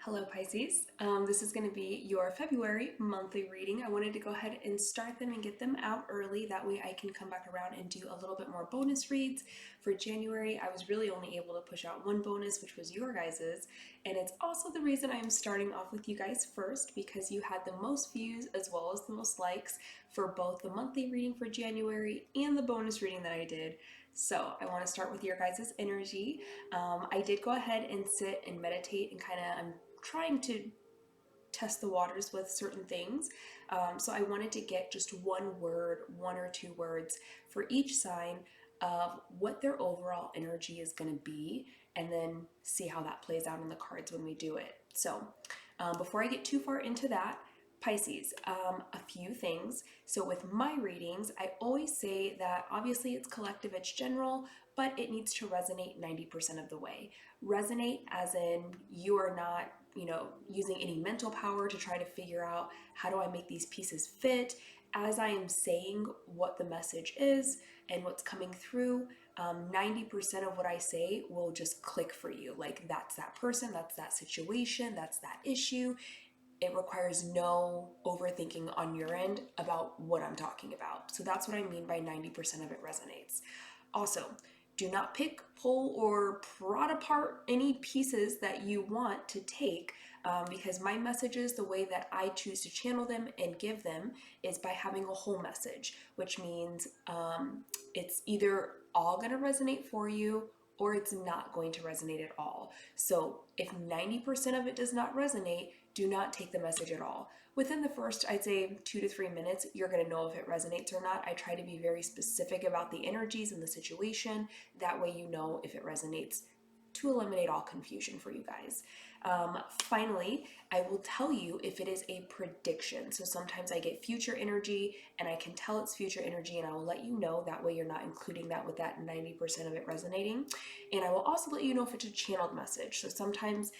Hello Pisces. This is going to be your February monthly reading. I wanted to go ahead and start them and get them out early. That way I can come back around and do a little bit more bonus reads. For January, I was really only able to push out one bonus, which was your guys's. And it's also the reason I'm starting off with you guys first, because you had the most views as well as the most likes for both the monthly reading for January and the bonus reading that I did. So I want to start with your guys' energy. I did go ahead and sit and meditate and I'm trying to test the waters with certain things. So I wanted to get just one word, one or two words for each sign of what their overall energy is going to be, and then see how that plays out in the cards when we do it. So before I get too far into that, Pisces, a few things. So with my readings, I always say that obviously it's collective, it's general, but it needs to resonate 90% of the way. Resonate as in you are not, using any mental power to try to figure out how do I make these pieces fit. As I am saying what the message is and what's coming through, 90% of what I say will just click for you. Like that's that person, that's that situation, that's that issue. It requires no overthinking on your end about what I'm talking about. So that's what I mean by 90% of it resonates. Also, do not pick, pull, or prod apart any pieces that you want to take, because my messages, the way that I choose to channel them and give them, is by having a whole message, which means it's either all going to resonate for you or it's not going to resonate at all. So if 90% of it does not resonate, do not take the message at all. Within the first, I'd say 2 to 3 minutes, you're going to know if it resonates or not. I try to be very specific about the energies and the situation. That way you know if it resonates, to eliminate all confusion for you guys. Finally, I will tell you if it is a prediction. So sometimes I get future energy and I can tell it's future energy, and I will let you know. That way you're not including that with that 90% of it resonating. And I will also let you know if it's a channeled message. So sometimes,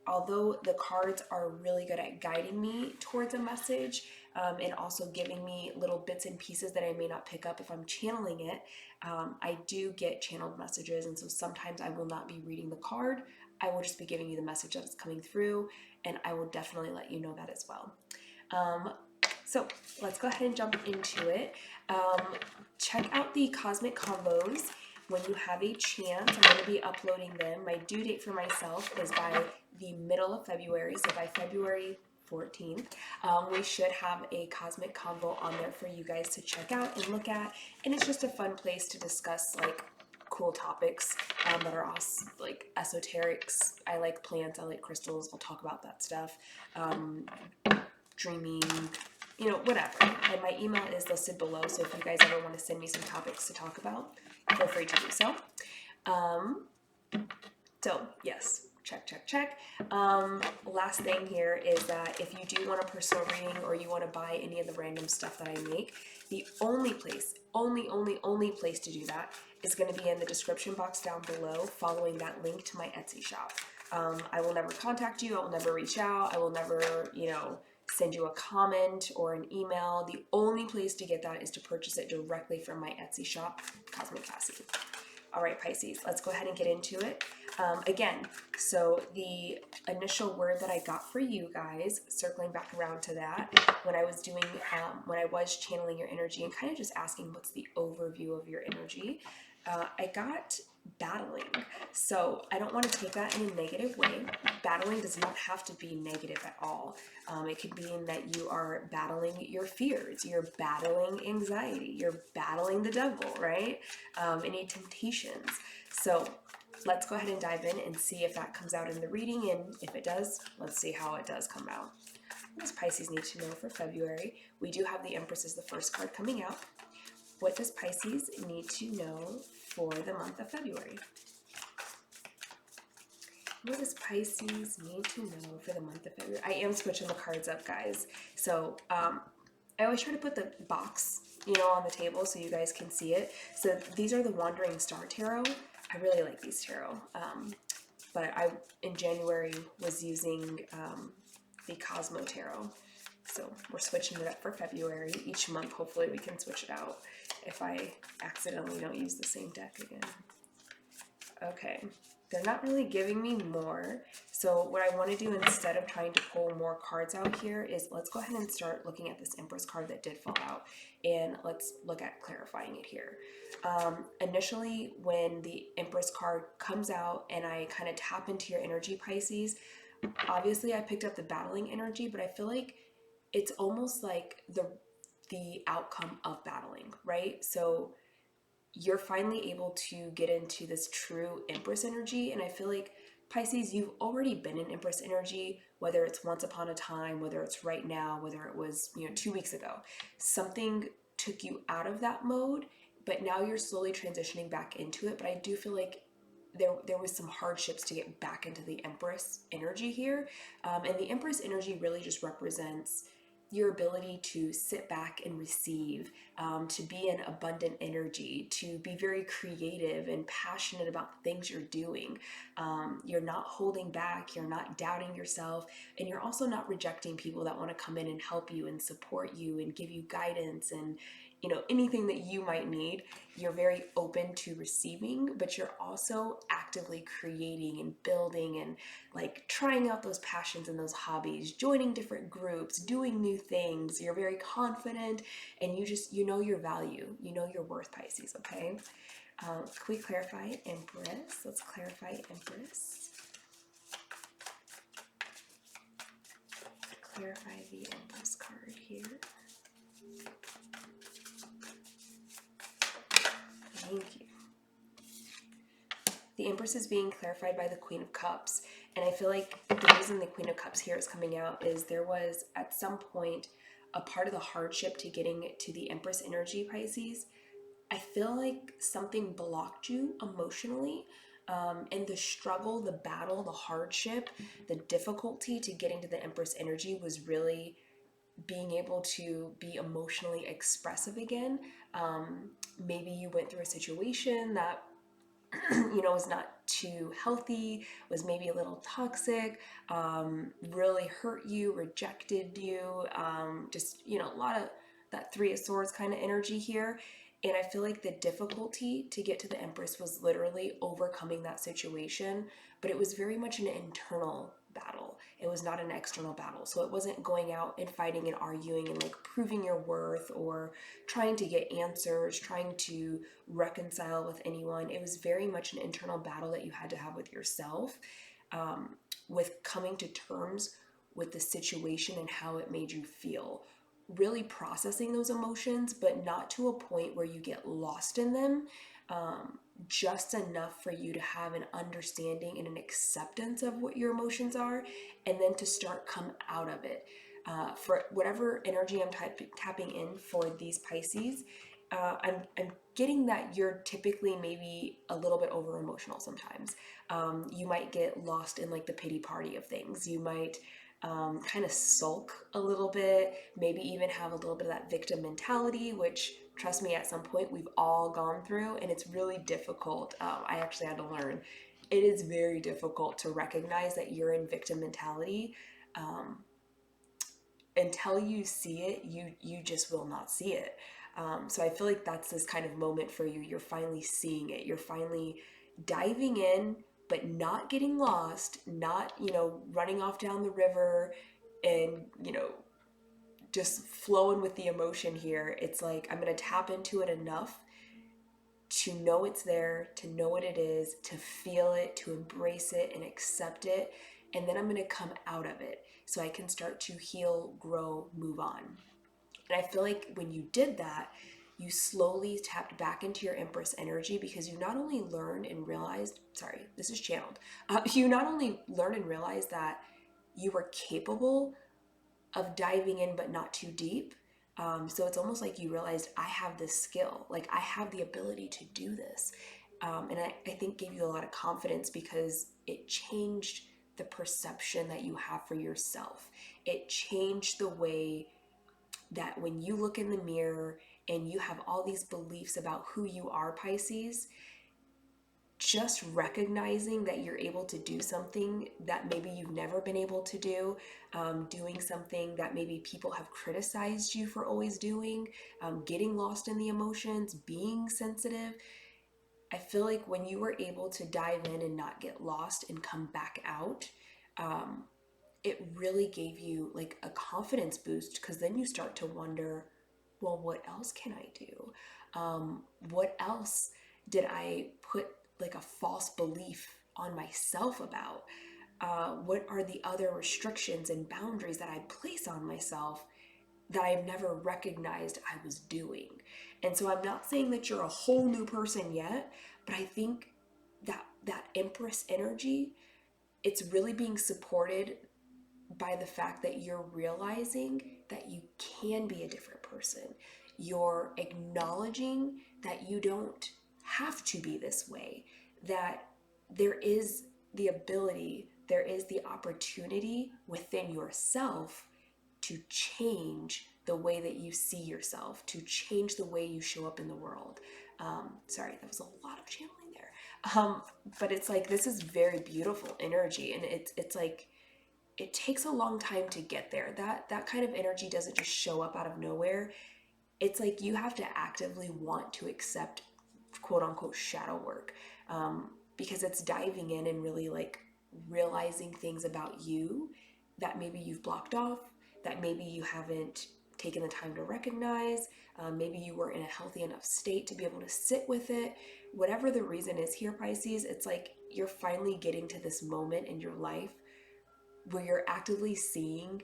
although the cards are really good at guiding me towards a message, and also giving me little bits and pieces that I may not pick up if I'm channeling it, I do get channeled messages, and so sometimes I will not be reading the card. I will just be giving you the message that is coming through, and I will definitely let you know that as well. So let's go ahead and jump into it. Check out the Cosmic Combos when you have a chance. I'm going to be uploading them. My due date for myself is by the middle of February, so by February 14th, we should have a Cosmic Combo on there for you guys to check out and look at, and it's just a fun place to discuss like cool topics that are awesome, like esoterics. I like plants, I like crystals, we'll talk about that stuff. Dreaming, whatever. And my email is listed below, so if you guys ever want to send me some topics to talk about, feel free to do so. So yes, check. Last thing here is that if you do want a personal reading or you want to buy any of the random stuff that I make, the only place, only place to do that is going to be in the description box down below, following that link to my Etsy shop. I will never contact you. I will never reach out. I will never, send you a comment or an email. The only place to get that is to purchase it directly from my Etsy shop, Cosmic Cassie. All right, Pisces, let's go ahead and get into it. Again, so the initial word that I got for you guys, circling back around to that, when I was doing, when I was channeling your energy and kind of just asking what's the overview of your energy, I got battling. So I don't want to take that in a negative way. Battling does not have to be negative at all. It could mean that you are battling your fears, you're battling anxiety, you're battling the devil, right? Any temptations. So let's go ahead and dive in and see if that comes out in the reading, and if it does, let's see how it does come out. What does Pisces need to know for February? We do have the Empress as the first card coming out. What does Pisces need to know for the month of February? What does Pisces need to know for the month of February? I am switching the cards up, guys. So I always try to put the box, on the table so you guys can see it. So these are the Wandering Star Tarot. I really like these tarot. But I, in January, was using the Cosmo Tarot. So we're switching it up for February. Each month, hopefully, we can switch it out if I accidentally don't use the same deck again. Okay, they're not really giving me more. So what I want to do instead of trying to pull more cards out here is let's go ahead and start looking at this Empress card that did fall out, and let's look at clarifying it here. Initially, when the Empress card comes out and I kind of tap into your energy, Pisces, obviously I picked up the battling energy, but I feel like it's almost like the outcome of battling, right? So you're finally able to get into this true Empress energy. And I feel like Pisces, you've already been in Empress energy, whether it's once upon a time, whether it's right now, whether it was, 2 weeks ago. Something took you out of that mode, but now you're slowly transitioning back into it. But I do feel like there was some hardships to get back into the Empress energy here. And the Empress energy really just represents your ability to sit back and receive, to be in abundant energy, to be very creative and passionate about the things you're doing. You're not holding back, you're not doubting yourself, and you're also not rejecting people that want to come in and help you and support you and give you guidance and anything that you might need. You're very open to receiving, but you're also actively creating and building and like trying out those passions and those hobbies, joining different groups, doing new things. You're very confident, and you know your value, you know your worth, Pisces. Okay, can we clarify Empress? Let's clarify Empress. Clarify the Empress card here. Thank you. The Empress is being clarified by the Queen of Cups. And I feel like the reason the Queen of Cups here is coming out is there was at some point a part of the hardship to getting to the Empress energy, Pisces. I feel like something blocked you emotionally. And the struggle, the battle, the hardship, the difficulty to getting to the Empress energy was really being able to be emotionally expressive again. Maybe you went through a situation that was not too healthy, was maybe a little toxic, really hurt you, rejected you, a lot of that Three of Swords kind of energy here. And I feel like the difficulty to get to the Empress was literally overcoming that situation, but it was very much an internal battle. It was not an external battle. So it wasn't going out and fighting and arguing and like proving your worth or trying to get answers, trying to reconcile with anyone. It was very much an internal battle that you had to have with yourself, with coming to terms with the situation and how it made you feel. Really processing those emotions, but not to a point where you get lost in them. Just enough for you to have an understanding and an acceptance of what your emotions are, and then to start come out of it. For whatever energy I'm tapping in for these Pisces, I'm getting that you're typically maybe a little bit over emotional sometimes. You might get lost in like the pity party of things. You might kind of sulk a little bit, maybe even have a little bit of that victim mentality, which trust me, at some point we've all gone through, and it's really difficult. I actually had to learn. It is very difficult to recognize that you're in victim mentality. Until you see it, you just will not see it. So I feel like that's this kind of moment for you. You're finally seeing it. You're finally diving in, but not getting lost, not, running off down the river and, just flowing with the emotion here. It's like I'm going to tap into it enough to know it's there, to know what it is, to feel it, to embrace it and accept it. And then I'm going to come out of it so I can start to heal, grow, move on. And I feel like when you did that, you slowly tapped back into your Empress energy, because you not only learned and realized, sorry, this is channeled. You not only learned and realized that you were capable of diving in, but not too deep. So it's almost like you realized, I have this skill, like I have the ability to do this. And I think gave you a lot of confidence, because it changed the perception that you have for yourself. It changed the way that when you look in the mirror and you have all these beliefs about who you are, Pisces, just recognizing that you're able to do something that maybe you've never been able to do, doing something that maybe people have criticized you for always doing, getting lost in the emotions, being sensitive. I feel like when you were able to dive in and not get lost and come back out, it really gave you like a confidence boost, because then you start to wonder, well, what else can I do? What else did I put like a false belief on myself about? What are the other restrictions and boundaries that I place on myself that I've never recognized I was doing? And so I'm not saying that you're a whole new person yet, but I think that Empress energy, it's really being supported by the fact that you're realizing that you can be a different person. You're acknowledging that you don't have to be this way, that there is the ability, there is the opportunity within yourself to change the way that you see yourself, to change the way you show up in the world. Sorry, that was a lot of channeling there. But it's like, this is very beautiful energy, and it's like, it takes a long time to get there. That kind of energy doesn't just show up out of nowhere. It's like you have to actively want to accept quote unquote shadow work, because it's diving in and really like realizing things about you that maybe you've blocked off, that maybe you haven't taken the time to recognize. Maybe you were in a healthy enough state to be able to sit with it. Whatever the reason is here, Pisces, it's like you're finally getting to this moment in your life where you're actively seeing,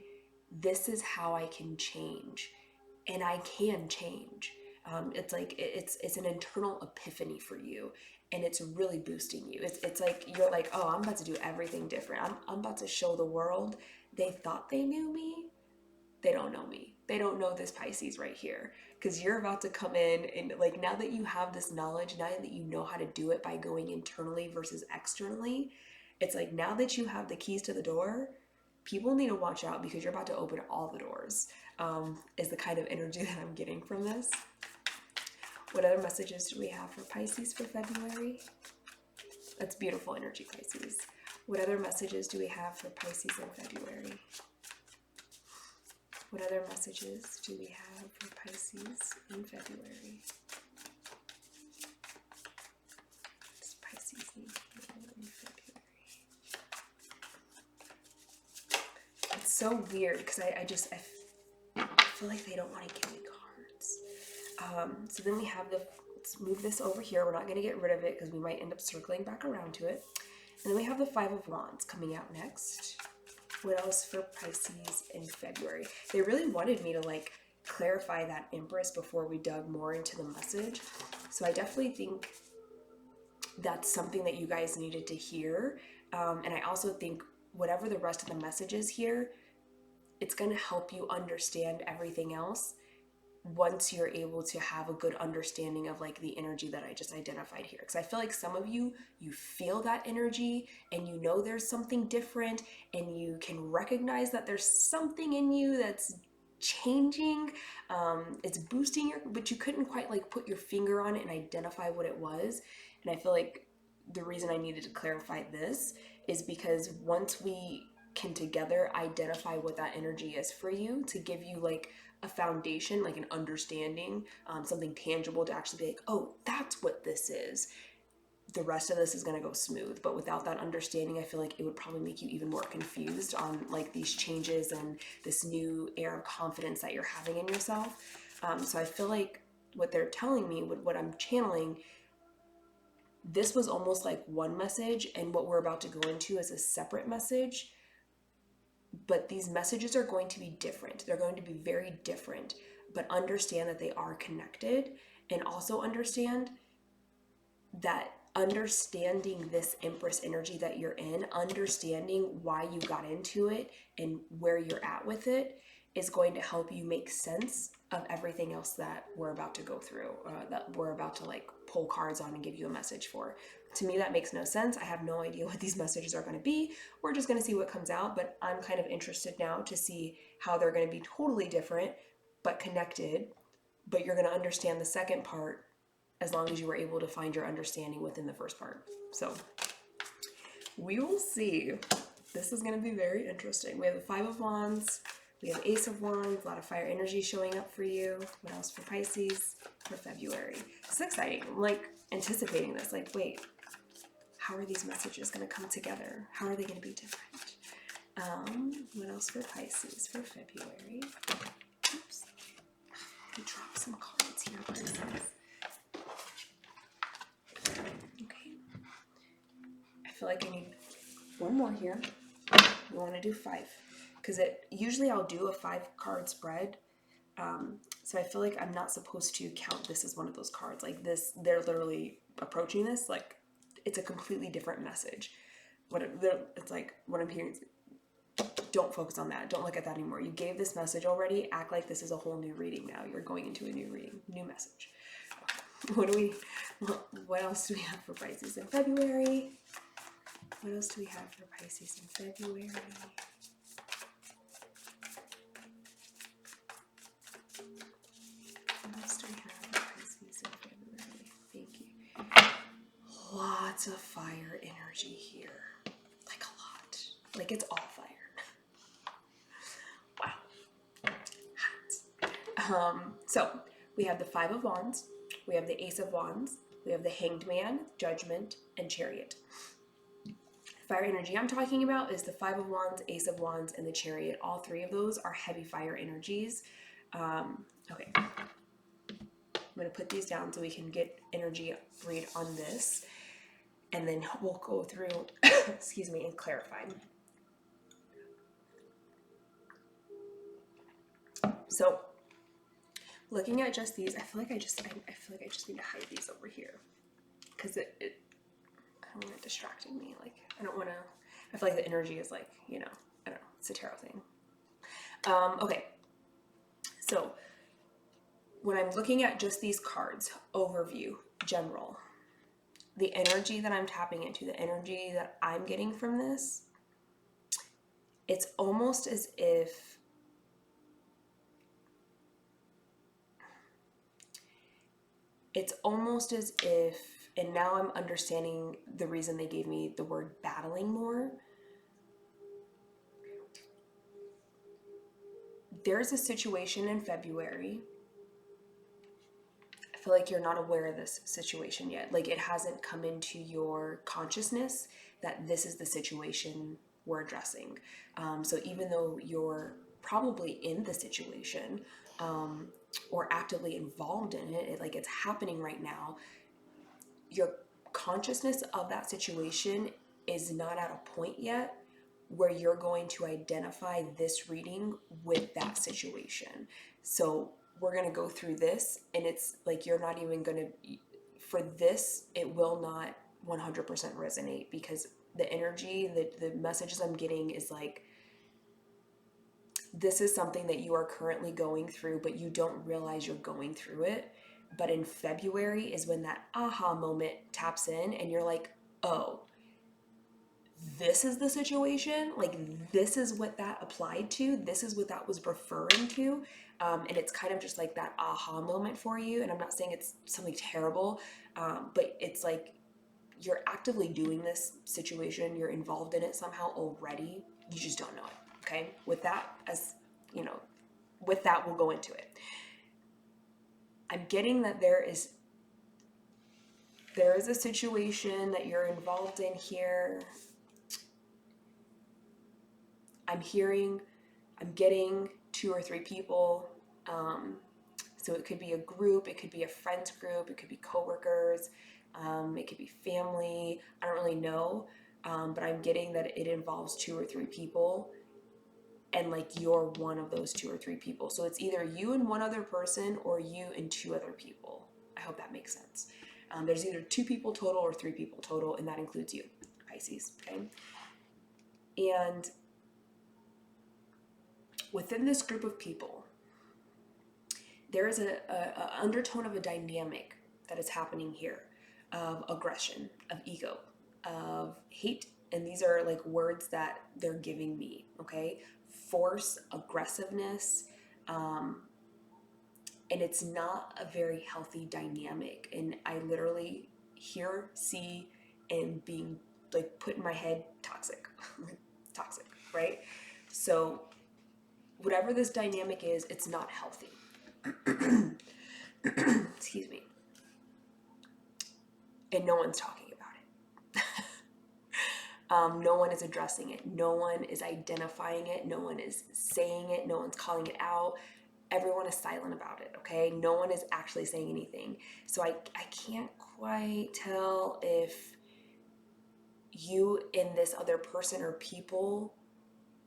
this is how I can change, and I can change. It's like it's an internal epiphany for you, and it's really boosting you. It's like you're like, oh, I'm about to do everything different. I'm about to show the world they thought they knew me. They don't know me. They don't know this Pisces right here, because you're about to come in and like, now that you have this knowledge, now that you know how to do it by going internally versus externally, it's like, now that you have the keys to the door, people need to watch out, because you're about to open all the doors, is the kind of energy that I'm getting from this. What other messages do we have for Pisces for February? That's beautiful energy, Pisces. What other messages do we have for Pisces in February? What other messages do we have for Pisces in February? What does Pisces need to know in February? It's so weird, because I feel like they don't want to give me cards. So then we have let's move this over here. We're not going to get rid of it because we might end up circling back around to it. And then we have the Five of Wands coming out next. What else for Pisces in February? They really wanted me to like clarify that Empress before we dug more into the message. So I definitely think that's something that you guys needed to hear. And I also think whatever the rest of the message is here, it's going to help you understand everything else once you're able to have a good understanding of like the energy that I just identified here. Because I feel like some of you feel that energy and you know there's something different, and you can recognize that there's something in you that's changing. It's boosting but you couldn't quite like put your finger on it and identify what it was. And I feel like the reason I needed to clarify this is because once we can together identify what that energy is for you, to give you like a foundation, like an understanding, something tangible to actually be like, oh, that's what this is, the rest of this is going to go smooth. But without that understanding, I feel like it would probably make you even more confused on like these changes and this new air of confidence that you're having in yourself. So I feel like what they're telling me, what I'm channeling, this was almost like one message, and what we're about to go into is a separate message. But these messages are going to be different. They're going to be very different, but understand that they are connected, and also understand that understanding this Empress energy that you're in, understanding why you got into it and where you're at with it, is going to help you make sense of everything else that we're about to go through, that we're about to like pull cards on and give you a message for. To me, that makes no sense. I have no idea what these messages are going to be. We're just going to see what comes out, but I'm kind of interested now to see how they're going to be totally different, but connected. But you're going to understand the second part as long as you were able to find your understanding within the first part. So we will see. This is going to be very interesting. We have the Five of Wands. We have Ace of Wands. A lot of fire energy showing up for you. What else for Pisces? for February. It's exciting. I'm like anticipating this. Like, wait, how are these messages going to come together? How are they going to be different? What else for Pisces for February? Oops. I dropped some cards here, Pisces. Okay. I feel like I need one more here. We want to do 5. Because usually I'll do a 5-card spread. So I feel like I'm not supposed to count this as one of those cards. Like this, they're literally approaching this like it's a completely different message. It's like what I'm hearing is, don't focus on that. Don't look at that anymore. You gave this message already. Act like this is a whole new reading now. You're going into a new reading, new message. What else do we have for Pisces in February? What else do we have for Pisces in February? What else do we have for Pisces in February? Thank you. Lots of fire energy here. Like a lot. Like it's all fire. Wow. So we have the 5 of Wands. We have the Ace of Wands. We have the Hanged Man, Judgment, and Chariot. Fire energy I'm talking about is the 5 of Wands, Ace of Wands, and the Chariot. All 3 of those are heavy fire energies. Okay. I'm going to put these down so we can get energy read on this. And then we'll go through, excuse me, and clarify. So, looking at just these, I feel like I just need to hide these over here. Because I don't want it distracting me. Like, I don't want to, I feel like the energy is like, I don't know, it's a tarot thing. Okay. So, when I'm looking at just these cards, overview, general, the energy that I'm tapping into, the energy that I'm getting from this, it's almost as if and now I'm understanding the reason they gave me the word battling more. There's a situation in February. I feel like you're not aware of this situation yet. Like it hasn't come into your consciousness that this is the situation we're addressing. So even though you're probably in the situation or actively involved in it, like it's happening right now, your consciousness of that situation is not at a point yet where you're going to identify this reading with that situation. So we're going to go through this, and it's like you're not even going to, for this, it will not 100% resonate because the energy, the messages I'm getting is like, this is something that you are currently going through, but you don't realize you're going through it. But in February is when that aha moment taps in and you're like, oh, this is the situation. Like, this is what that applied to. This is what that was referring to. And it's kind of just like that aha moment for you. And I'm not saying it's something terrible, but it's like you're actively doing this situation. You're involved in it somehow already. You just don't know it. Okay. With that, we'll go into it. I'm getting that there is a situation that you're involved in here. I'm getting 2 or 3 people. So it could be a group, it could be a friends group, it could be coworkers, it could be family. I don't really know, but I'm getting that it involves 2 or 3 people. And like you're one of those 2 or 3 people. So it's either you and one other person or you and 2 other people. I hope that makes sense. There's either 2 people total or 3 people total, and that includes you, Pisces, okay? And within this group of people, there is a undertone of a dynamic that is happening here of aggression, of ego, of hate. And these are like words that they're giving me, okay? Force, aggressiveness, and it's not a very healthy dynamic. And I literally hear, see, and being like put in my head toxic, toxic, right? So whatever this dynamic is, it's not healthy. Excuse and no one's talking about it. No one is addressing it. No one is identifying it. No one is saying it. No one's calling it out. Everyone is silent about it, okay? No one is actually saying anything. So I can't quite tell if you and this other person or people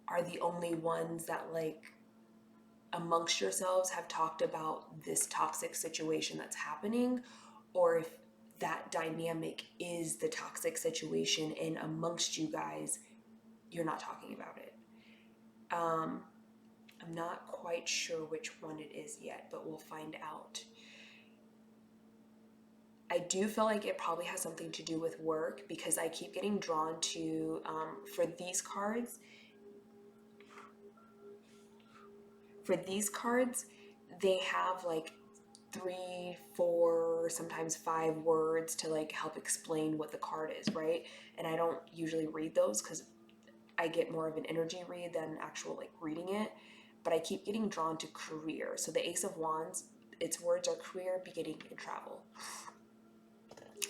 are the only ones that, like, amongst yourselves have talked about this toxic situation that's happening, or if that dynamic is the toxic situation and amongst you guys, you're not talking about it. I'm not quite sure which one it is yet, but we'll find out. I do feel like it probably has something to do with work, because I keep getting drawn to, for these cards, they have like 3, 4, sometimes 5 words to like help explain what the card is, right? And I don't usually read those because I get more of an energy read than actual like reading it. But I keep getting drawn to career. So the Ace of Wands, its words are career, beginning, and travel.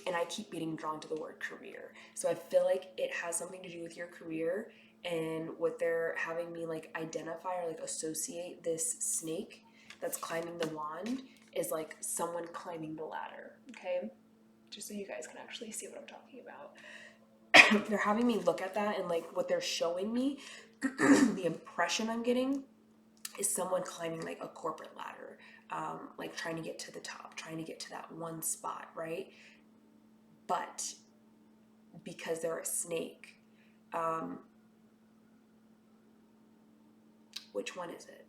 And I keep getting drawn to the word career. So I feel like it has something to do with your career, and what they're having me like identify or like associate this snake that's climbing the wand is like someone climbing the ladder, okay? Just so you guys can actually see what I'm talking about. They're having me look at that, and like what they're showing me, the impression I'm getting is someone climbing like a corporate ladder, like trying to get to the top, trying to get to that one spot, right? But because they're a snake, which one is it?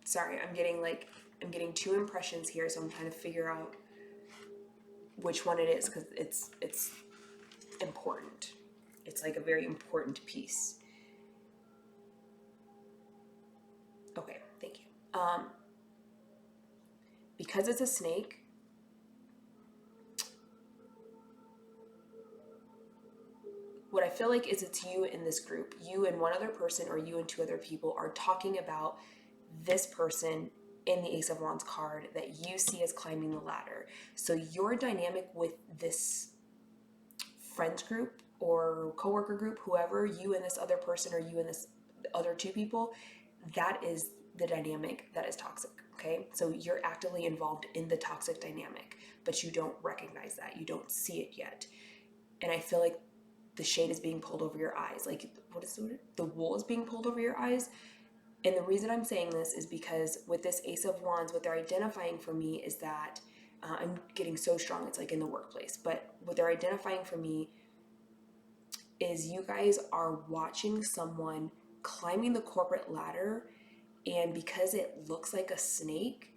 Sorry, I'm getting 2 impressions here, so I'm trying to figure out which one it is, because it's important. It's like a very important piece. Okay, thank you. Because it's a snake, what I feel like is it's you in this group. You and one other person, or you and 2 other people, are talking about this person in the Ace of Wands card that you see as climbing the ladder. So your dynamic with this friends group or coworker group, whoever, you and this other person, or you and this other 2 people, that is the dynamic that is toxic, okay? So you're actively involved in the toxic dynamic, but you don't recognize that. You don't see it yet. And I feel like the shade is being pulled over your eyes. Like, what is the word? The wool is being pulled over your eyes. And the reason I'm saying this is because with this Ace of Wands, what they're identifying for me is that I'm getting so strong, it's like in the workplace. But what they're identifying for me is you guys are watching someone climbing the corporate ladder, and because it looks like a snake,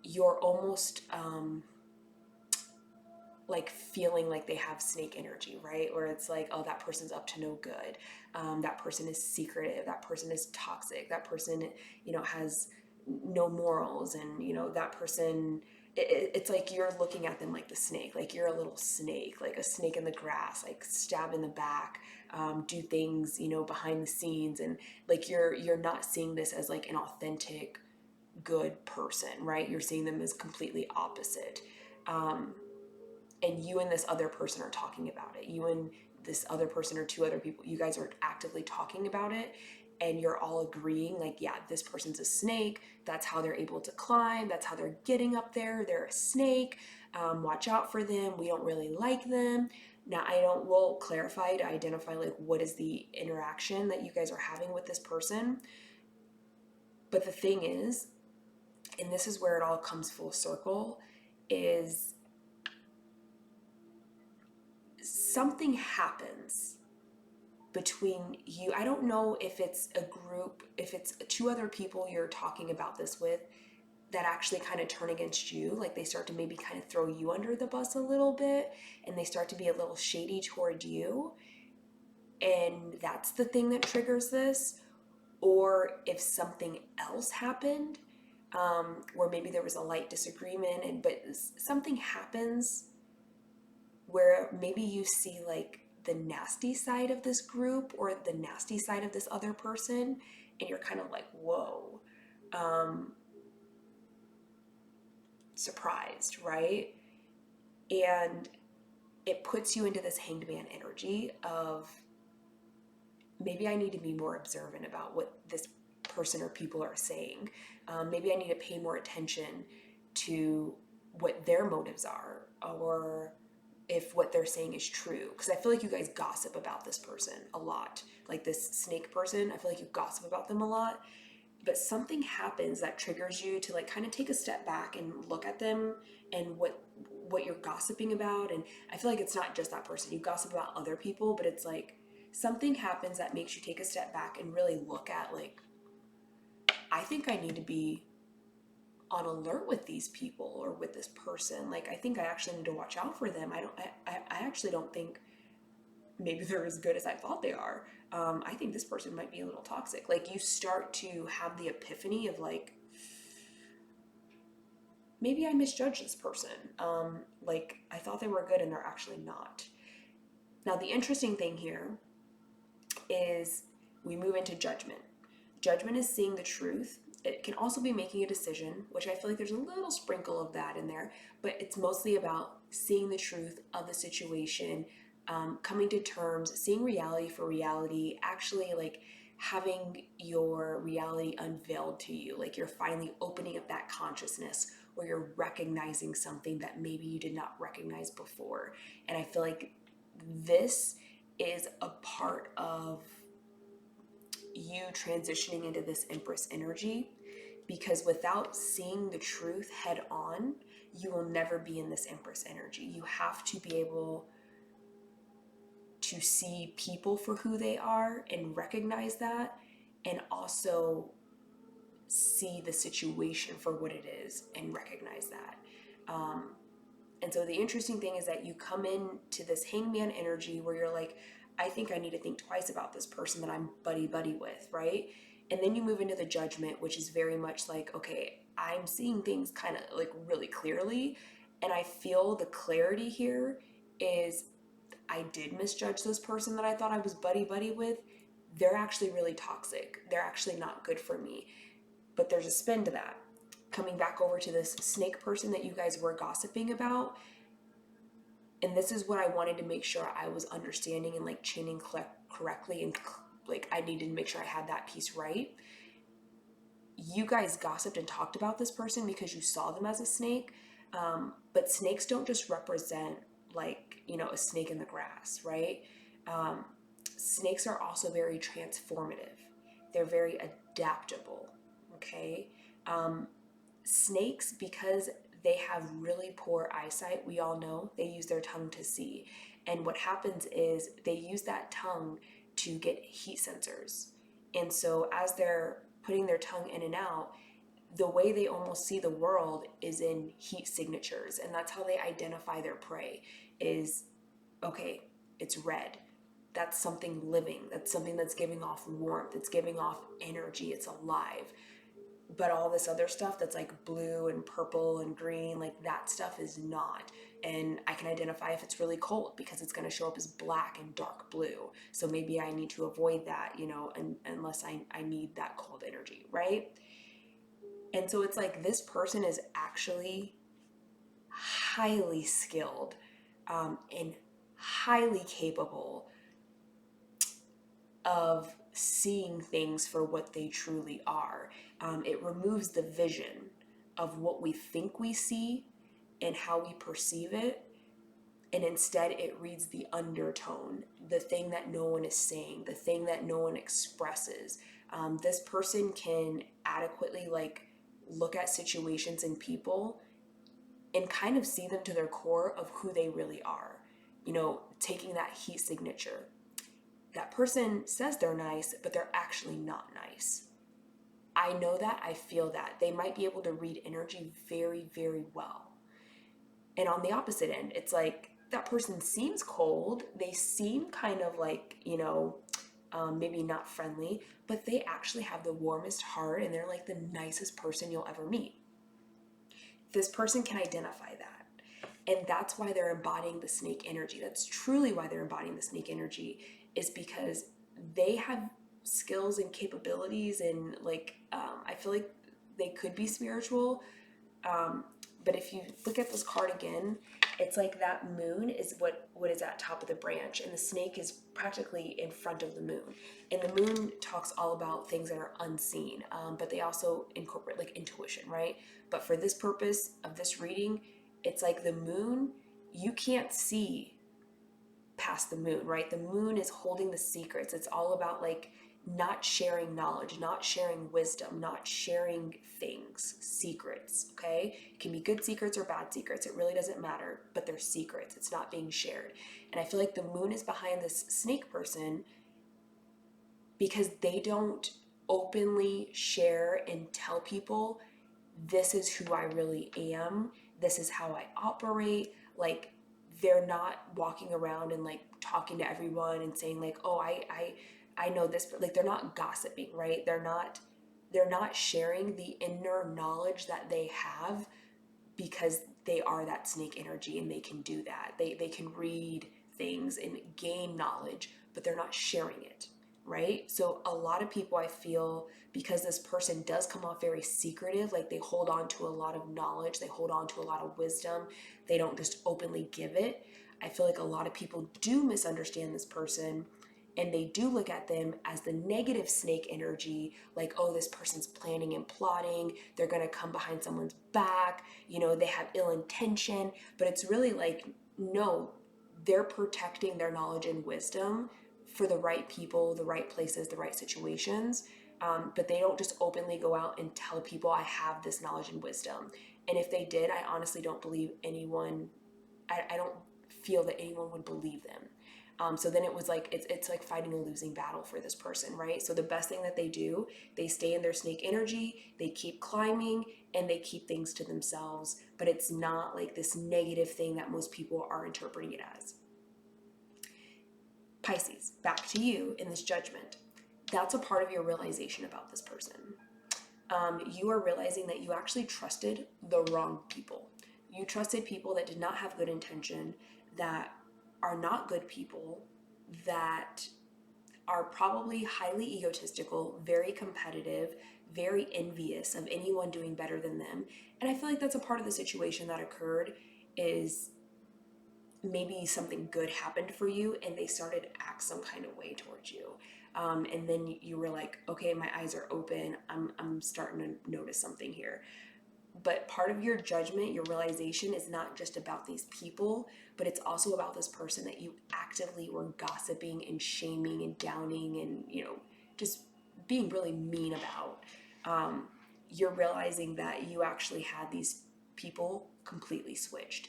you're almost like feeling like they have snake energy, right? Where it's like, oh, that person's up to no good. That person is secretive. That person is toxic. That person, has no morals. And, that person, it's like you're looking at them like the snake, like you're a little snake, like a snake in the grass, like stab in the back, do things, behind the scenes. And like, you're not seeing this as like an authentic, good person, right? You're seeing them as completely opposite. And you and this other person are talking about it. You and this other person or 2 other people, you guys are actively talking about it, and you're all agreeing like, yeah, this person's a snake. That's how they're able to climb. That's how they're getting up there. They're a snake. Watch out for them. We don't really like them. Now, we'll clarify to identify like what is the interaction that you guys are having with this person. But the thing is, and this is where it all comes full circle, is something happens between you. I don't know if it's a group, if it's 2 other people you're talking about this with that actually kind of turn against you. Like they start to maybe kind of throw you under the bus a little bit, and they start to be a little shady toward you. And that's the thing that triggers this. Or if something else happened, where maybe there was a light disagreement, but something happens where maybe you see like the nasty side of this group or the nasty side of this other person, and you're kind of like, whoa, surprised, right? And it puts you into this hanged man energy of maybe I need to be more observant about what this person or people are saying. Maybe I need to pay more attention to what their motives are, or if what they're saying is true. Because I feel like you guys gossip about this person a lot. Like this snake person, I feel like you gossip about them a lot. But something happens that triggers you to like kind of take a step back and look at them and what you're gossiping about. And I feel like it's not just that person. You gossip about other people, but it's like something happens that makes you take a step back and really look at like, I think I need to be on alert with these people or with this person. Like I think I actually need to watch out for them. I actually don't think maybe they're as good as I thought they are. I think this person might be a little toxic. Like you start to have the epiphany of like, maybe I misjudged this person. Like I thought they were good and they're actually not. Now the interesting thing here is we move into judgment. Judgment is seeing the truth. It can also be making a decision, which I feel like there's a little sprinkle of that in there, but it's mostly about seeing the truth of the situation, coming to terms, seeing reality for reality, actually like having your reality unveiled to you. Like you're finally opening up that consciousness where you're recognizing something that maybe you did not recognize before. And I feel like this is a part of you transitioning into this Empress energy, because without seeing the truth head on, you will never be in this Empress energy. You have to be able to see people for who they are and recognize that, and also see the situation for what it is and recognize that. And so the interesting thing is that you come into this hangman energy where you're like, I think I need to think twice about this person that I'm buddy with, right? And then you move into the judgment, which is very much like, okay, I'm seeing things kind of like really clearly. And I feel the clarity here is I did misjudge this person that I thought I was buddy with. They're actually really toxic. They're actually not good for me. But there's a spin to that. Coming back over to this snake person that you guys were gossiping about, and this is what I wanted to make sure I was understanding and like chaining correctly, and like I needed to make sure I had that piece right. You guys gossiped and talked about this person because you saw them as a snake, but snakes don't just represent like, you know, a snake in the grass, right? Snakes are also very transformative. They're very adaptable, okay? Snakes, because they have really poor eyesight, we all know, they use their tongue to see. And what happens is they use that tongue to get heat sensors. And so as they're putting their tongue in and out, the way they almost see the world is in heat signatures. And that's how they identify their prey is, okay, it's red. That's something living. That's something that's giving off warmth. It's giving off energy. It's alive. But all this other stuff that's like blue and purple and green, like that stuff is not. And I can identify if it's really cold because it's going to show up as black and dark blue. So maybe I need to avoid that, you know, unless I need that cold energy, right? And so it's like this person is actually highly skilled, and highly capable of seeing things for what they truly are. It removes the vision of what we think we see and how we perceive it. And instead it reads the undertone, the thing that no one is saying, the thing that no one expresses. This person can adequately like look at situations and people and kind of see them to their core of who they really are. You know, taking that heat signature. That person says they're nice, but they're actually not nice. I know that, I feel that. They might be able to read energy very, very well. And on the opposite end, it's like that person seems cold. They seem kind of like, you know, maybe not friendly, but they actually have the warmest heart and they're like the nicest person you'll ever meet. This person can identify that. And that's why they're embodying the snake energy. That's truly why they're embodying the snake energy, is because they have skills and capabilities and like, I feel like they could be spiritual. But if you look at this card again, It's like that moon is what is at top of the branch, and the snake is practically in front of the moon. And the moon talks all about things that are unseen, but they also incorporate like intuition, right? But for this purpose of this reading, it's like the moon, you can't see past the moon, right? The moon is holding the secrets. It's all about like not sharing knowledge, not sharing wisdom, not sharing things, secrets, okay? It can be good secrets or bad secrets. It really doesn't matter, but they're secrets. It's not being shared. And I feel like the moon is behind this snake person because they don't openly share and tell people, this is who I really am. This is how I operate. Like, they're not walking around and like talking to everyone and saying like, oh, I know this, but like they're not gossiping, right? They're not sharing the inner knowledge that they have because they are that snake energy and they can do that. They can read things and gain knowledge, but they're not sharing it, right? So a lot of people, I feel, because this person does come off very secretive, like they hold on to a lot of knowledge, they hold on to a lot of wisdom, they don't just openly give it. I feel like a lot of people do misunderstand this person and they do look at them as the negative snake energy, like, oh, this person's planning and plotting, they're gonna come behind someone's back, they have ill intention, but it's really like, no, they're protecting their knowledge and wisdom for the right people, the right places, the right situations. But they don't just openly go out and tell people, I have this knowledge and wisdom. And if they did, I honestly don't believe anyone, I don't feel that anyone would believe them. So then it was like, it's like fighting a losing battle for this person, right? So the best thing that they do, they stay in their snake energy, they keep climbing, and they keep things to themselves. But it's not like this negative thing that most people are interpreting it as. Pisces, back to you in this judgment. That's a part of your realization about this person. You are realizing that you actually trusted the wrong people. You trusted people that did not have good intention, that are not good people, that are probably highly egotistical, very competitive, very envious of anyone doing better than them. And I feel like that's a part of the situation that occurred, is maybe something good happened for you and they started to act some kind of way towards you. And then you were like, okay, my eyes are open. I'm starting to notice something here. But part of your judgment, your realization, is not just about these people, but it's also about this person that you actively were gossiping and shaming and downing and, just being really mean about. You're realizing that you actually had these people completely switched.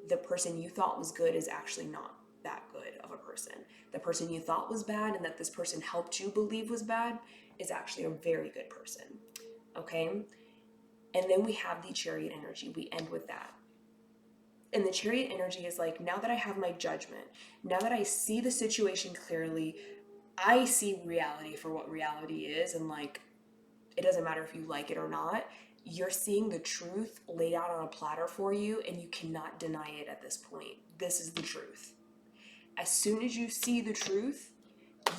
The person you thought was good is actually not that good of a person. The person you thought was bad and that this person helped you believe was bad is actually a very good person. Okay? And then we have the Chariot energy. We end with that. And the Chariot energy is like, now that I have my judgment, now that I see the situation clearly, I see reality for what reality is, and like, it doesn't matter if you like it or not. You're seeing the truth laid out on a platter for you, and you cannot deny it at this point. This is the truth. As soon as you see the truth,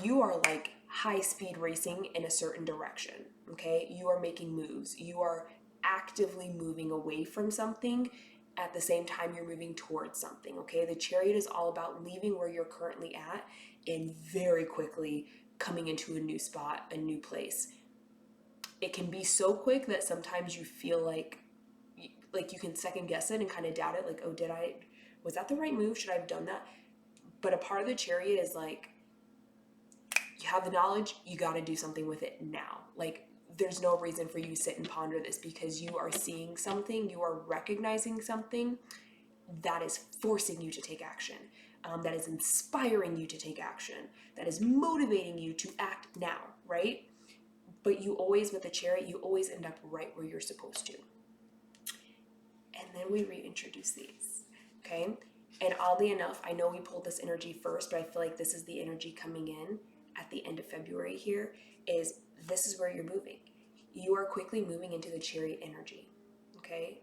you are like high speed racing in a certain direction, okay? You are making moves. You are actively moving away from something at the same time you're moving towards something, okay? The Chariot is all about leaving where you're currently at and very quickly coming into a new spot, a new place. It can be so quick that sometimes you feel like you can second guess it and kind of doubt it, like, oh, was that the right move? Should I have done that? But a part of the Chariot is like, you have the knowledge, you got to do something with it now. Like, there's no reason for you to sit and ponder this, because you are seeing something, you are recognizing something that is forcing you to take action, that is inspiring you to take action, that is motivating you to act now, right? But you always, with the Chariot, you always end up right where you're supposed to. And then we reintroduce these, okay? And oddly enough, I know we pulled this energy first, but I feel like this is the energy coming in at the end of February here, is this is where you're moving. You are quickly moving into the Chariot energy, okay?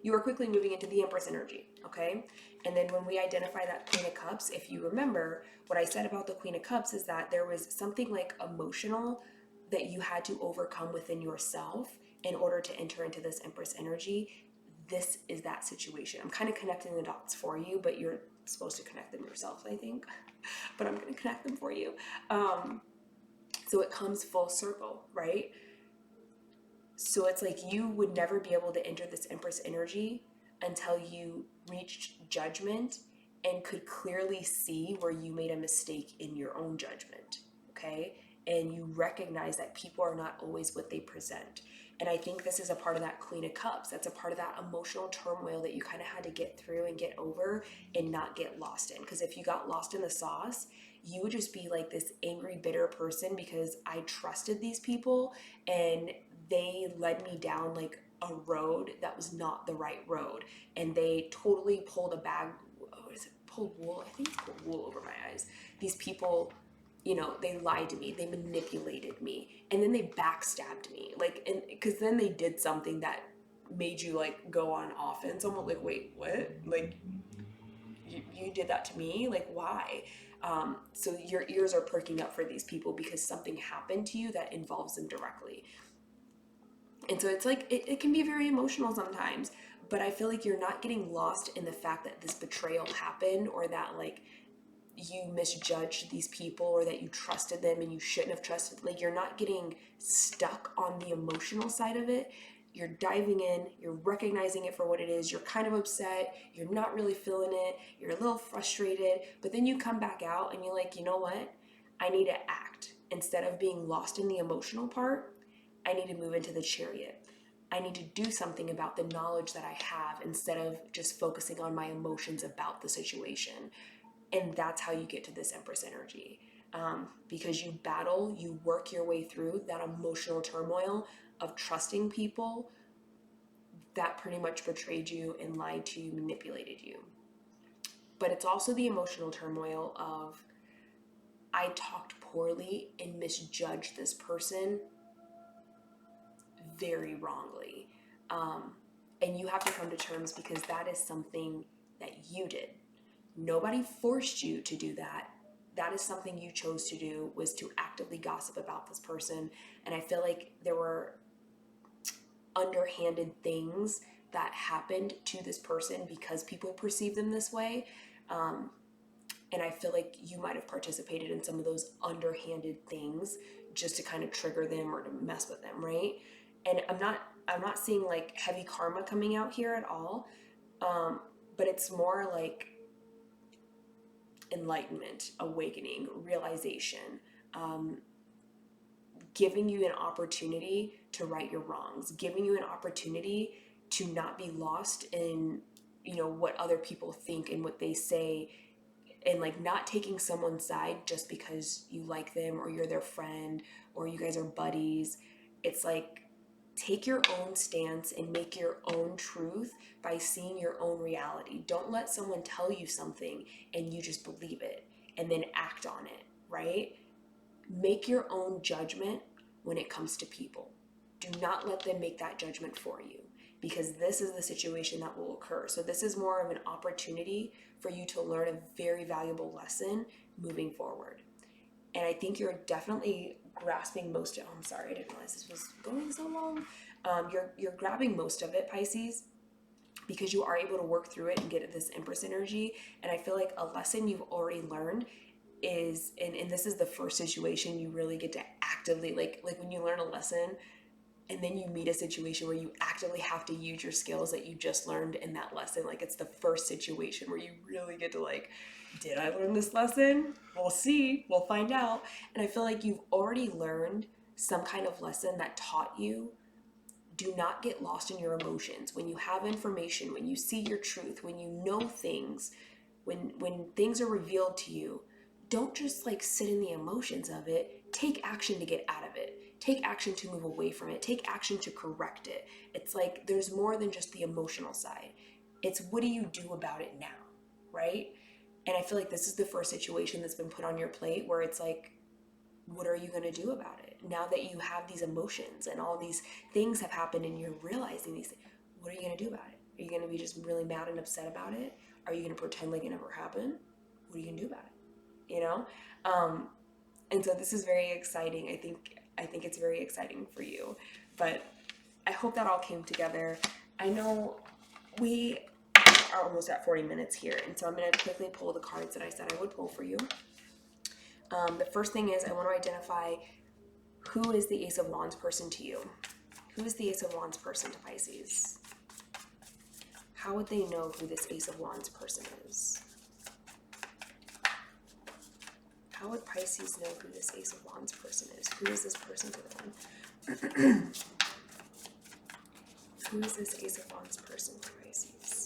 You are quickly moving into the Empress energy, okay? And then when we identify that Queen of Cups, if you remember, what I said about the Queen of Cups is that there was something like emotional that you had to overcome within yourself in order to enter into this Empress energy. this is that situation. I'm kind of connecting the dots for you, but you're supposed to connect them yourself, I think. But I'm going to connect them for you. So it comes full circle, right? So it's like you would never be able to enter this Empress energy until you reached judgment and could clearly see where you made a mistake in your own judgment, okay? And you recognize that people are not always what they present. And I think this is a part of that Queen of Cups. That's a part of that emotional turmoil that you kind of had to get through and get over and not get lost in. Because if you got lost in the sauce, you would just be like this angry, bitter person because I trusted these people and they led me down like a road that was not the right road. And they totally pulled a bag, what is it, pulled wool? I think it's pulled wool over my eyes. These people, you know, they lied to me, they manipulated me, and then they backstabbed me. Like, and because then they did something that made you like go on offense. I'm like, wait, what? Like, you did that to me? Like, why? So your ears are perking up for these people because something happened to you that involves them directly. And so it's like, it can be very emotional sometimes, but I feel like you're not getting lost in the fact that this betrayal happened or that like you misjudged these people or that you trusted them and you shouldn't have trusted. Like, you're not getting stuck on the emotional side of it. You're diving in, you're recognizing it for what it is. You're kind of upset, you're not really feeling it, you're a little frustrated, but then you come back out and you're like, you know what? I need to act. Instead of being lost in the emotional part, I need to move into the chariot. I need to do something about the knowledge that I have instead of just focusing on my emotions about the situation. And that's how you get to this Empress energy. Because you battle, you work your way through that emotional turmoil of trusting people that pretty much betrayed you and lied to you, manipulated you. But it's also the emotional turmoil of, I talked poorly and misjudged this person very wrongly. And you have to come to terms because that is something that you did. Nobody forced you to do that. That is something you chose to do, was to actively gossip about this person. And I feel like there were underhanded things that happened to this person because people perceive them this way. And I feel like you might have participated in some of those underhanded things just to kind of trigger them or to mess with them, right? And I'm not seeing like heavy karma coming out here at all. But it's more like enlightenment, awakening, realization, giving you an opportunity to right your wrongs, giving you an opportunity to not be lost in, you know, what other people think and what they say, and like not taking someone's side just because you like them or you're their friend or you guys are buddies. It's like, take your own stance and make your own truth by seeing your own reality. Don't let someone tell you something and you just believe it and then act on it, right? Make your own judgment when it comes to people. Do not let them make that judgment for you, because this is the situation that will occur. So this is more of an opportunity for you to learn a very valuable lesson moving forward. And I think you're definitely grasping most of it. Oh, I'm sorry, I didn't realize this was going so long. You're grabbing most of it, Pisces, because you are able to work through it and get at this Empress energy. And I feel like a lesson you've already learned is, and this is the first situation you really get to actively, like when you learn a lesson and then you meet a situation where you actively have to use your skills that you just learned in that lesson. Like, it's the first situation where you really get to like, did I learn this lesson? We'll see, we'll find out. And I feel like you've already learned some kind of lesson that taught you, do not get lost in your emotions. When you have information, when you see your truth, when you know things, when things are revealed to you, don't just like sit in the emotions of it. Take action to get out of it. Take action to move away from it. Take action to correct it. It's like, there's more than just the emotional side. It's, what do you do about it now, right? And I feel like this is the first situation that's been put on your plate where it's like, what are you going to do about it? Now that you have these emotions and all these things have happened and you're realizing these things, what are you going to do about it? Are you going to be just really mad and upset about it? Are you going to pretend like it never happened? What are you going to do about it? You know? And so this is very exciting. I think it's very exciting for you. But I hope that all came together. I know we are almost at 40 minutes here, and so I'm going to quickly pull the cards that I said I would pull for you. The first thing is I want to identify who is the Ace of Wands person to you. Who is the Ace of Wands person to Pisces? How would they know who this Ace of Wands person is? How would Pisces know who this Ace of Wands person is? Who is this person to them? Who is this Ace of Wands person to Pisces?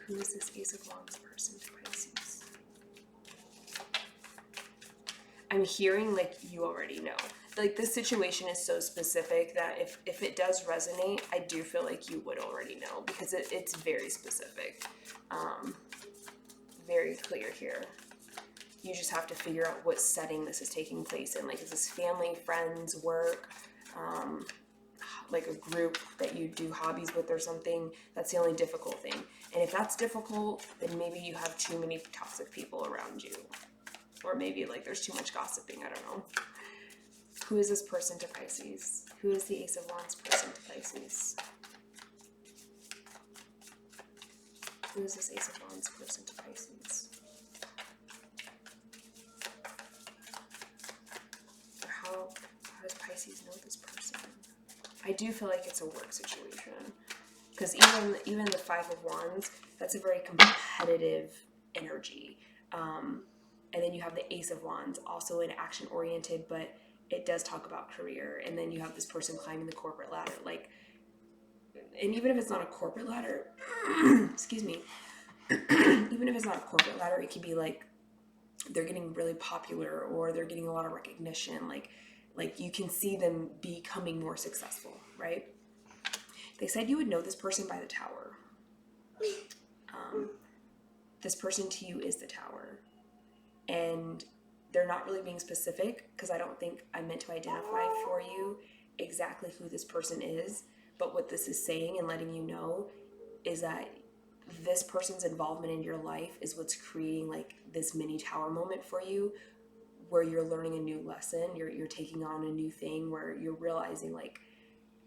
Who is this Ace of Wands person to Pisces? I'm hearing like you already know. Like this situation is so specific that if it does resonate, I do feel like you would already know because it's very specific. Very clear here. You just have to figure out what setting this is taking place in. Like, is this family, friends, work, like a group that you do hobbies with or something? That's the only difficult thing. And if that's difficult, then maybe you have too many toxic people around you. Or maybe like there's too much gossiping, I don't know. Who is this person to Pisces? Who is the Ace of Wands person to Pisces? Who is this Ace of Wands person to Pisces? Or how does Pisces know this person? I do feel like it's a work situation. Because even the Five of Wands, that's a very competitive energy. And then you have the Ace of Wands, also an action-oriented, but it does talk about career. And then you have this person climbing the corporate ladder. Like, and even if it's not a corporate ladder, excuse me, even if it's not a corporate ladder, it could be like they're getting really popular or they're getting a lot of recognition. Like you can see them becoming more successful, right? They said you would know this person by the Tower. This person to you is the Tower. And they're not really being specific because I don't think I meant to identify for you exactly who this person is. But what this is saying and letting you know is that this person's involvement in your life is what's creating like this mini Tower moment for you where you're learning a new lesson. You're taking on a new thing where you're realizing like,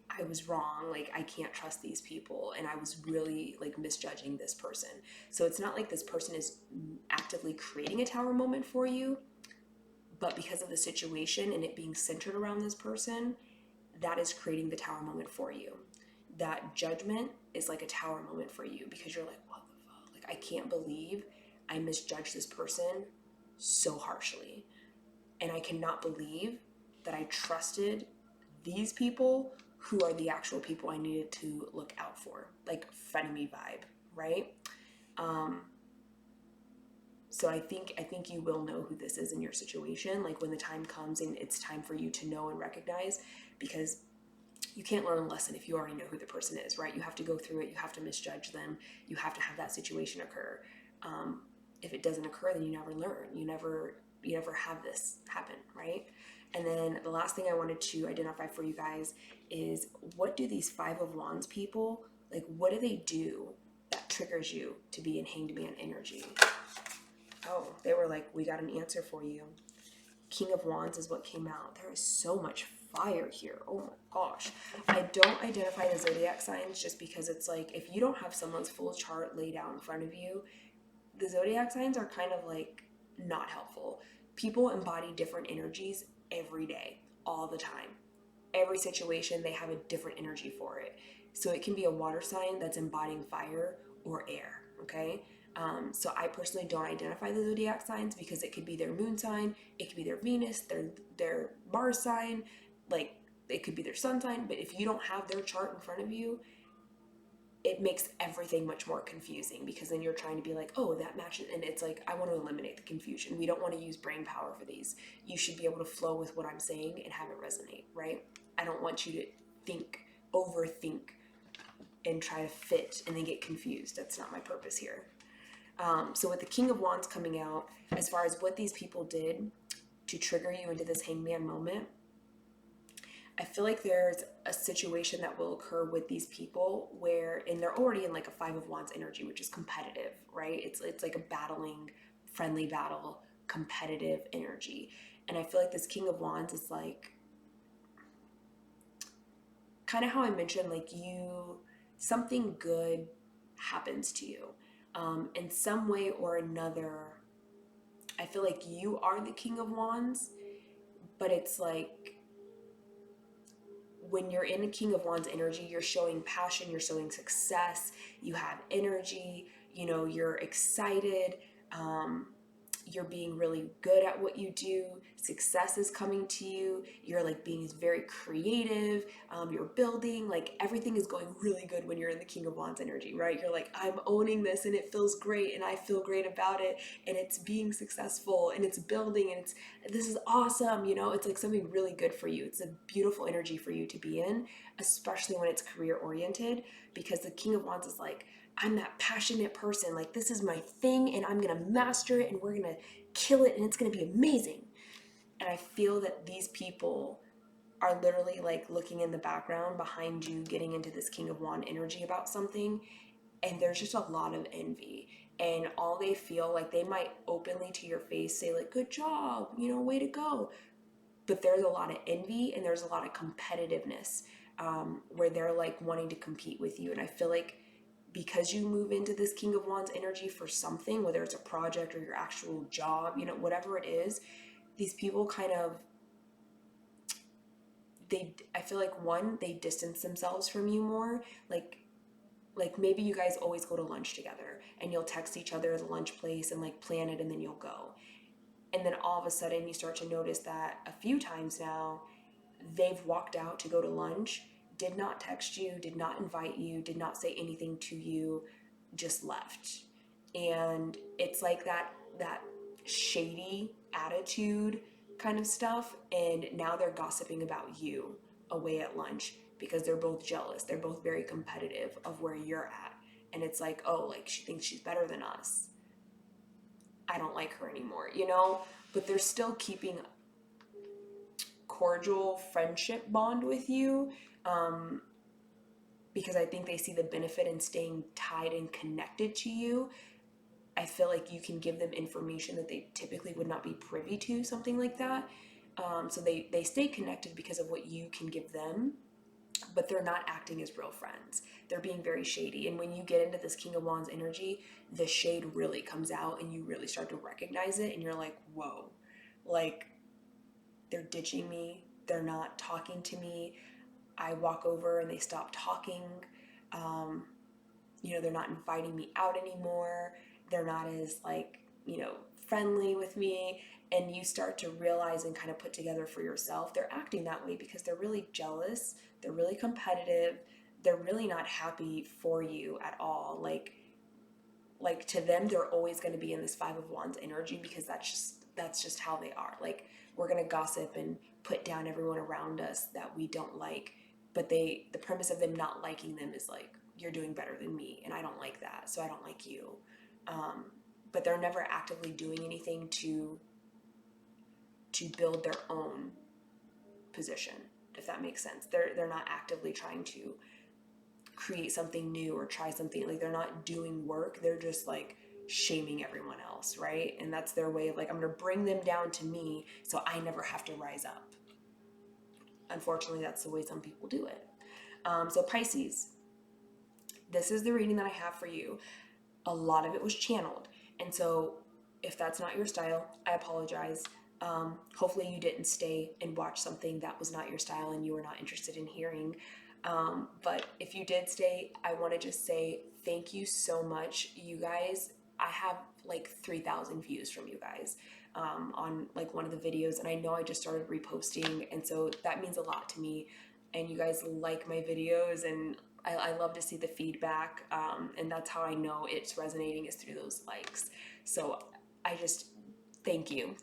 I was wrong, like I can't trust these people and I was really like misjudging this person. So it's not like this person is actively creating a Tower moment for you, but because of the situation and it being centered around this person, that is creating the Tower moment for you. That judgment is like a Tower moment for you because you're like, what the fuck? Like I can't believe I misjudged this person so harshly. And I cannot believe that I trusted these people who are the actual people I needed to look out for, like frenemy vibe, right? So I think you will know who this is in your situation, like when the time comes and it's time for you to know and recognize, because you can't learn a lesson if you already know who the person is, right? You have to go through it, you have to misjudge them, you have to have that situation occur. If it doesn't occur, then you never learn, you never have this happen, right? And then the last thing I wanted to identify for you guys is, what do these Five of Wands people, like what do they do that triggers you to be in Hanged Man energy? Oh, they were like, we got an answer for you. King of Wands is what came out. There is so much fire here. Oh my gosh. I don't identify the zodiac signs just because it's like, if you don't have someone's full chart laid out in front of you, the zodiac signs are kind of like not helpful. People embody different energies every day, all the time. Every situation, they have a different energy for it. So it can be a water sign that's embodying fire or air, okay? So I personally don't identify the zodiac signs because it could be their moon sign, it could be their Venus, their Mars sign, like it could be their sun sign. But if you don't have their chart in front of you, it makes everything much more confusing because then you're trying to be like, oh, that matches. And it's like, I want to eliminate the confusion. We don't want to use brain power for these. You should be able to flow with what I'm saying and have it resonate, right? I don't want you to overthink, and try to fit and then get confused. That's not my purpose here. So with the King of Wands coming out, as far as what these people did to trigger you into this hangman moment, I feel like there's a situation that will occur with these people where, and they're already in like a Five of Wands energy, which is competitive, right? It's like a battling, friendly battle, competitive energy. And I feel like this King of Wands is like, kind of how I mentioned, like something good happens to you in some way or another. I feel like you are the King of Wands, but it's like when you're in the King of Wands energy, you're showing passion, you're showing success, you have energy, you know, you're excited, you're being really good at what you do, success is coming to you, you're like being very creative, you're building, like everything is going really good when you're in the King of Wands energy, right? You're like, I'm owning this and it feels great and I feel great about it and it's being successful and it's building and this is awesome, you know, it's like something really good for you. It's a beautiful energy for you to be in, especially when it's career oriented, because the King of Wands is like, I'm that passionate person, like this is my thing and I'm gonna master it and we're gonna kill it and it's gonna be amazing. And I feel that these people are literally like looking in the background behind you, getting into this King of Wand energy about something, and there's just a lot of envy. And all they feel like, they might openly to your face say like, good job, you know, way to go. But there's a lot of envy and there's a lot of competitiveness, where they're like wanting to compete with you. And I feel like because you move into this King of Wands energy for something, whether it's a project or your actual job, you know, whatever it is, these people kind of, I feel like one, they distance themselves from you more. Like maybe you guys always go to lunch together and you'll text each other at the lunch place and like plan it and then you'll go. And then all of a sudden you start to notice that a few times now they've walked out to go to lunch, did not text you, did not invite you, did not say anything to you, just left. And it's like that shady attitude kind of stuff, and now they're gossiping about you away at lunch because they're both jealous. They're both very competitive of where you're at. And it's like, oh, like she thinks she's better than us. I don't like her anymore, you know? But they're still keeping cordial friendship bond with you, because I think they see the benefit in staying tied and connected to you. I feel like you can give them information that they typically would not be privy to, something like that. So they stay connected because of what you can give them, but they're not acting as real friends. They're being very shady. And when you get into this King of Wands energy, the shade really comes out and you really start to recognize it. And you're like, whoa, like they're ditching me. They're not talking to me. I walk over and they stop talking. You know, they're not inviting me out anymore. They're not as like, you know, friendly with me. And you start to realize and kind of put together for yourself, they're acting that way because they're really jealous. They're really competitive. They're really not happy for you at all. Like to them, they're always going to be in this Five of Wands energy because that's just how they are. Like, we're going to gossip and put down everyone around us that we don't like. But the premise of them not liking them is like, you're doing better than me and I don't like that, so I don't like you. But they're never actively doing anything to build their own position, if that makes sense. They're not actively trying to create something new or try something. Like, they're not doing work. They're just like shaming everyone else, right? And that's their way of like, I'm gonna bring them down to me so I never have to rise up. Unfortunately, that's the way some people do it. So Pisces, this is the reading that I have for you. A lot of it was channeled. And so if that's not your style, I apologize. Hopefully you didn't stay and watch something that was not your style and you were not interested in hearing. But if you did stay, I want to just say thank you so much, you guys. I have like 3,000 views from you guys on like one of the videos, and I know I just started reposting, and so that means a lot to me. And you guys like my videos, and I love to see the feedback, and that's how I know it's resonating, is through those likes. So I just thank you,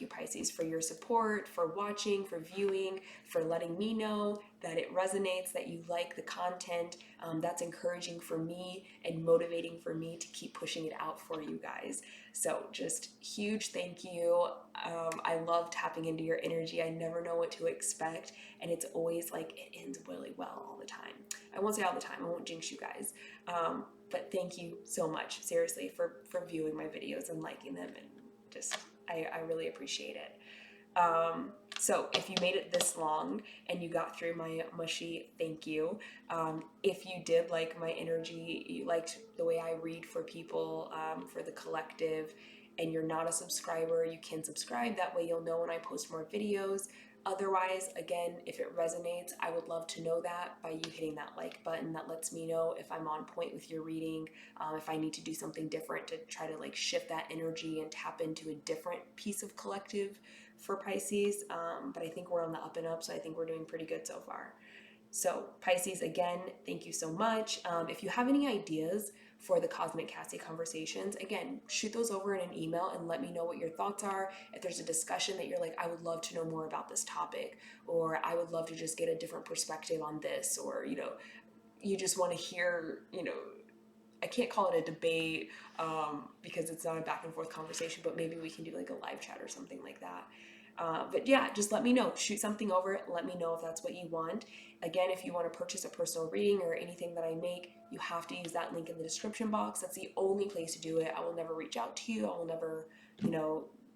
Pisces, for your support, for watching, for viewing, for letting me know that it resonates, that you like the content. That's encouraging for me and motivating for me to keep pushing it out for you guys. So just huge thank you. I love tapping into your energy. I never know what to expect, and it's always like, it ends really well all the time. I won't say all the time, I won't jinx you guys. But thank you so much, seriously, for viewing my videos and liking them, and just, I really appreciate it. So if you made it this long and you got through my mushy, thank you. If you did like my energy, you liked the way I read for people, for the collective, and you're not a subscriber, you can subscribe. That way you'll know when I post more videos. Otherwise, again, if it resonates, I would love to know that by you hitting that like button. That lets me know if I'm on point with your reading, if I need to do something different to try to like shift that energy and tap into a different piece of collective for Pisces. But I think we're on the up and up, so I think we're doing pretty good so far. So Pisces, again, thank you so much. If you have any ideas for the Cosmic Cassie conversations, again, shoot those over in an email and let me know what your thoughts are. If there's a discussion that you're like, I would love to know more about this topic, or I would love to just get a different perspective on this, or, you just want to hear, I can't call it a debate, because it's not a back and forth conversation, but maybe we can do like a live chat or something like that. But yeah, just let me know. Shoot something over. Let me know if that's what you want. Again, if you want to purchase a personal reading or anything that I make, you have to use that link in the description box. That's the only place to do it. I will never reach out to you. I will never,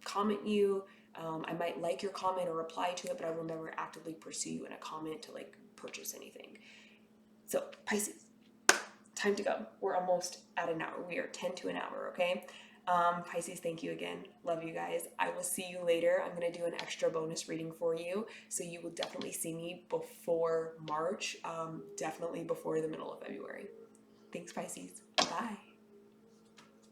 comment you. I might like your comment or reply to it, but I will never actively pursue you in a comment to like purchase anything. So Pisces, time to go. We're almost at an hour. We are 10 to an hour, okay? Pisces, thank you again. Love you guys. I will see you later. I'm going to do an extra bonus reading for you. So you will definitely see me before March, definitely before the middle of February. Thanks, Pisces. Bye.